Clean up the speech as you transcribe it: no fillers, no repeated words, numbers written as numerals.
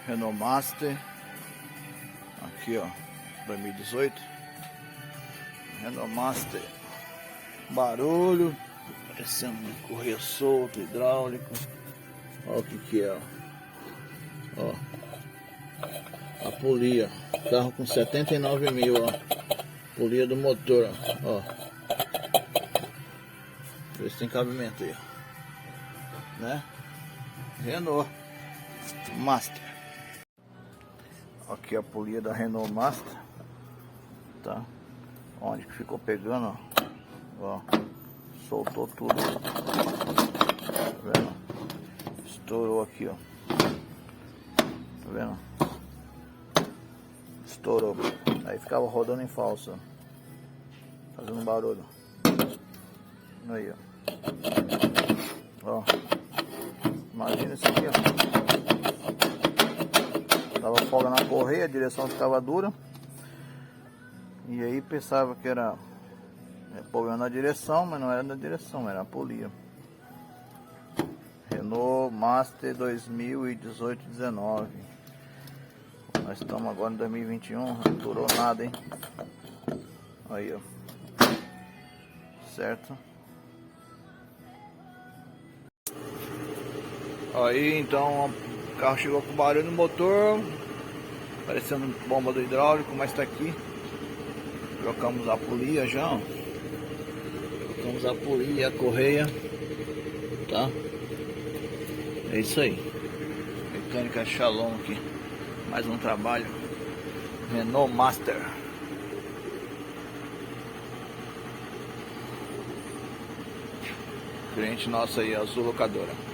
Renault Master. Aqui ó, 2018. Renault Master. Barulho, parecendo correia solto, hidráulico. Olha o que é, ó. A polia, carro com 79 mil, ó. Polia do motor, ó. Vê se tem cabimento aí, né? Renault Master. Aqui a polia da Renault Master, tá? Onde que ficou pegando, ó, soltou tudo, tá vendo? Estourou aqui, ó, tá vendo? Estourou, aí ficava rodando em falso, fazendo barulho. Aí, ó, imagina isso aqui, ó. Tava folga na correia, a direção ficava dura. E aí pensava que era problema na direção, mas não era na direção, era a polia. Renault Master 2018-19. Nós estamos agora em 2021, não durou nada, hein? Aí, ó. Certo? Aí então o carro chegou com barulho no motor, parecendo bomba do hidráulico, mas tá aqui. Trocamos a polia já, ó. Trocamos a polia e a correia, tá? É isso aí. Mecânica Shalom aqui. Mais um trabalho. Renault Master. Cliente nosso aí, Azul Locadora.